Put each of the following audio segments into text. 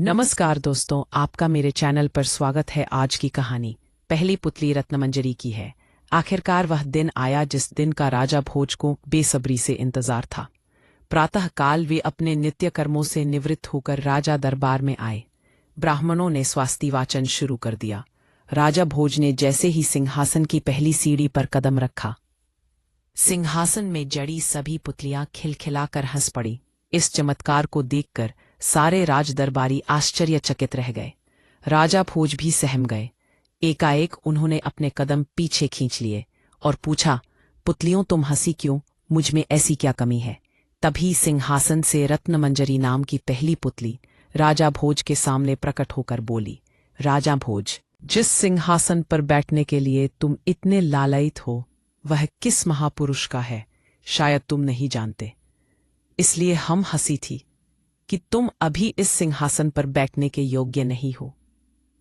नमस्कार दोस्तों, आपका मेरे चैनल पर स्वागत है। आज की कहानी पहली पुतली रत्नमंजरी की है। आखिरकार वह दिन आया जिस दिन का राजा भोज को बेसब्री से इंतजार था। प्रातःकाल वे अपने नित्य कर्मों से निवृत्त होकर राजा दरबार में आए। ब्राह्मणों ने स्वास्ति वाचन शुरू कर दिया। राजा भोज ने जैसे ही सिंहासन की पहली सीढ़ी पर कदम रखा, सिंहासन में जड़ी सभी पुतलियां खिलखिलाकर हंस पड़ी। इस चमत्कार को देखकर सारे राज दरबारी आश्चर्यचकित रह गए। राजा भोज भी सहम गए। एकाएक उन्होंने अपने कदम पीछे खींच लिए और पूछा, पुतलियों तुम हंसी क्यों? मुझ में ऐसी क्या कमी है? तभी सिंहासन से रत्नमंजरी नाम की पहली पुतली राजा भोज के सामने प्रकट होकर बोली, राजा भोज, जिस सिंहासन पर बैठने के लिए तुम इतने लालायित हो वह किस महापुरुष का है, शायद तुम नहीं जानते। इसलिए हम हंसी थी कि तुम अभी इस सिंहासन पर बैठने के योग्य नहीं हो।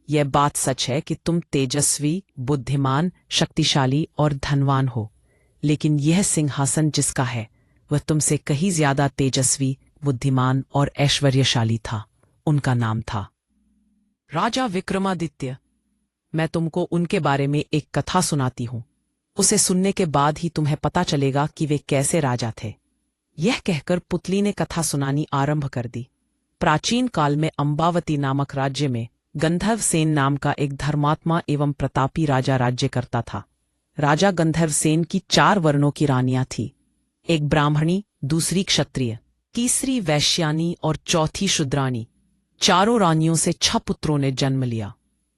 यह बात सच है कि तुम तेजस्वी, बुद्धिमान, शक्तिशाली और धनवान हो, लेकिन यह सिंहासन जिसका है वह तुमसे कहीं ज्यादा तेजस्वी, बुद्धिमान और ऐश्वर्यशाली था। उनका नाम था राजा विक्रमादित्य। मैं तुमको उनके बारे में एक कथा सुनाती हूं। उसे सुनने के बाद ही तुम्हें पता चलेगा कि वे कैसे राजा थे। यह कहकर पुतली ने कथा सुनानी आरंभ कर दी। प्राचीन काल में अंबावती नामक राज्य में गंधर्व सेन नाम का एक धर्मात्मा एवं प्रतापी राजा राज्य करता था। राजा गंधर्व सेन की 4 वर्णों की रानियां थी। एक ब्राह्मणी, दूसरी क्षत्रिय, तीसरी वैश्यानी और चौथी शूद्रानी। चारों रानियों से 6 पुत्रों ने जन्म लिया।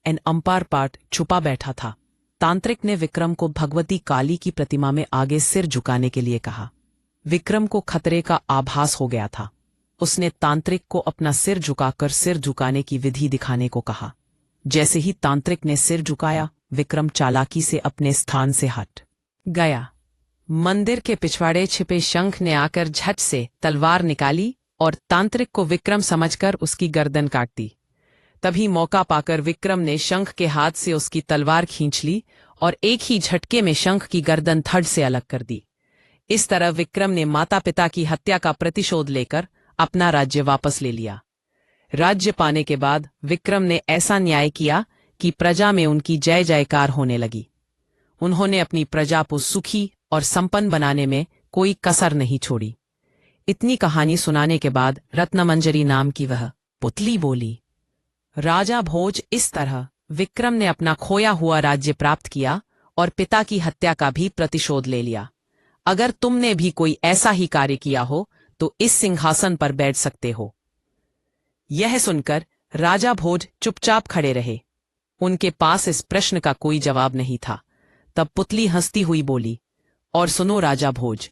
एन अंपार पाठ छुपा बैठा था। तांत्रिक ने विक्रम को भगवती काली की प्रतिमा में आगे सिर झुकाने के लिए कहा। विक्रम को खतरे का आभास हो गया था। उसने तांत्रिक को अपना सिर झुकाकर सिर झुकाने की विधि दिखाने को कहा। जैसे ही तांत्रिक ने सिर झुकाया, विक्रम चालाकी से अपने स्थान से हट गया। मंदिर के पिछवाड़े छिपे शंख ने आकर झट से तलवार निकाली और तांत्रिक को विक्रम समझकर उसकी गर्दन काट दी। तभी मौका पाकर विक्रम ने शंख के हाथ से उसकी तलवार खींच ली और एक ही झटके में शंख की गर्दन धड़ से अलग कर दी। इस तरह विक्रम ने माता पिता की हत्या का प्रतिशोध लेकर अपना राज्य वापस ले लिया। राज्य पाने के बाद विक्रम ने ऐसा न्याय किया कि प्रजा में उनकी जय जयकार होने लगी। उन्होंने अपनी प्रजा को सुखी और संपन्न बनाने में कोई कसर नहीं छोड़ी। इतनी कहानी सुनाने के बाद रत्नमंजरी नाम की वह पुतली बोली, राजा भोज, इस तरह विक्रम ने अपना खोया हुआ राज्य प्राप्त किया और पिता की हत्या का भी प्रतिशोध ले लिया। अगर तुमने भी कोई ऐसा ही कार्य किया हो तो इस सिंहासन पर बैठ सकते हो। यह सुनकर राजा भोज चुपचाप खड़े रहे। उनके पास इस प्रश्न का कोई जवाब नहीं था। तब पुतली हंसती हुई बोली, और सुनो राजा भोज,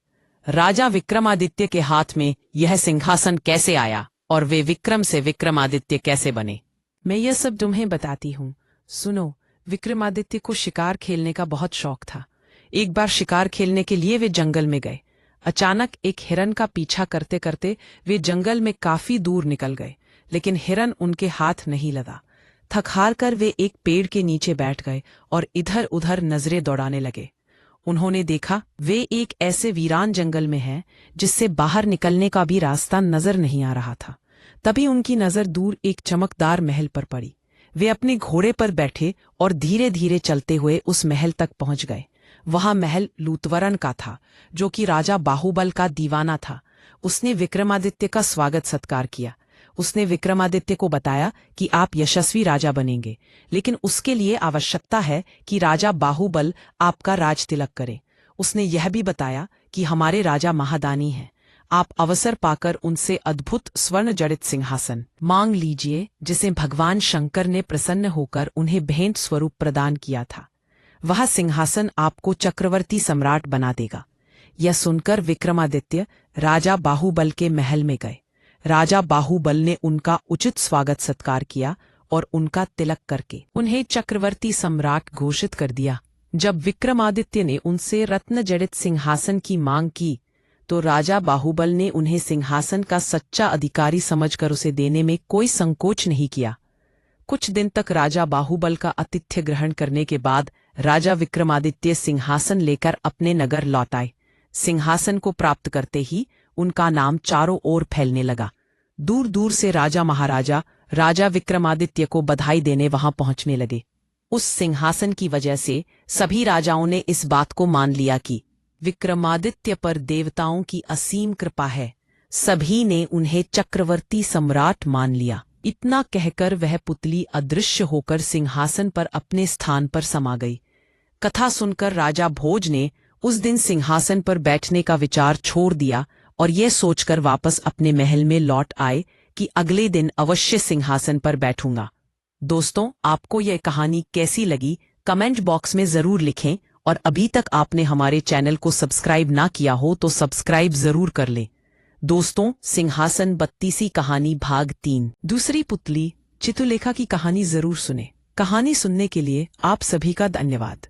राजा विक्रमादित्य के हाथ में यह सिंहासन कैसे आया और वे विक्रम से विक्रमादित्य कैसे बने? मैं यह सब तुम्हें बताती हूँ। सुनो, विक्रमादित्य को शिकार खेलने का बहुत शौक था। एक बार शिकार खेलने के लिए वे जंगल में गए। अचानक एक हिरन का पीछा करते करते वे जंगल में काफी दूर निकल गए, लेकिन हिरन उनके हाथ नहीं लगा। थक हार कर वे एक पेड़ के नीचे बैठ गए और इधर उधर नजरें दौड़ाने लगे। उन्होंने देखा वे एक ऐसे वीरान जंगल में हैं जिससे बाहर निकलने का भी रास्ता नजर नहीं आ रहा था। तभी उनकी नजर दूर एक चमकदार महल पर पड़ी। वे अपने घोड़े पर बैठे और धीरे धीरे चलते हुए उस महल तक पहुंच गए। वहां महल लूतवरन का था, जो कि राजा बाहुबल का दीवाना था। उसने विक्रमादित्य का स्वागत सत्कार किया। उसने विक्रमादित्य को बताया कि आप यशस्वी राजा बनेंगे, लेकिन उसके लिए आवश्यकता है कि राजा बाहुबल आपका राज तिलक करे। उसने यह भी बताया कि हमारे राजा महादानी हैं। आप अवसर पाकर उनसे अद्भुत स्वर्ण जड़ित सिंहासन मांग लीजिए, जिसे भगवान शंकर ने प्रसन्न होकर उन्हें भेंट स्वरूप प्रदान किया था। वह सिंहासन आपको चक्रवर्ती सम्राट बना देगा। यह सुनकर विक्रमादित्य राजा बाहुबल के महल में गए। राजा बाहुबल ने उनका उचित स्वागत सत्कार किया और उनका तिलक करके उन्हें चक्रवर्ती सम्राट घोषित कर दिया। जब विक्रमादित्य ने उनसे रत्न जड़ित सिंहासन की मांग की तो राजा बाहुबल ने उन्हें सिंहासन का सच्चा अधिकारी समझकर उसे देने में कोई संकोच नहीं किया। कुछ दिन तक राजा बाहुबल का आतिथ्य ग्रहण करने के बाद राजा विक्रमादित्य सिंहासन लेकर अपने नगर लौट आए। सिंहासन को प्राप्त करते ही उनका नाम चारों ओर फैलने लगा। दूर दूर से राजा महाराजा राजा विक्रमादित्य को बधाई देने वहां पहुंचने लगे। उस सिंहासन की वजह से सभी राजाओं ने इस बात को मान लिया कि विक्रमादित्य पर देवताओं की असीम कृपा है। सभी ने उन्हें चक्रवर्ती सम्राट मान लिया। इतना कहकर वह पुतली अदृश्य होकर सिंहासन पर अपने स्थान पर समा गई। कथा सुनकर राजा भोज ने उस दिन सिंहासन पर बैठने का विचार छोड़ दिया और यह सोचकर वापस अपने महल में लौट आए कि अगले दिन अवश्य सिंहासन पर बैठूंगा। दोस्तों, आपको यह कहानी कैसी लगी कमेंट बॉक्स में जरूर लिखें और अभी तक आपने हमारे चैनल को सब्सक्राइब ना किया हो तो सब्सक्राइब जरूर कर लें। दोस्तों, सिंहासन 32 कहानी भाग 3 दूसरी पुतली चित्रलेखा की कहानी जरूर सुने। कहानी सुनने के लिए आप सभी का धन्यवाद।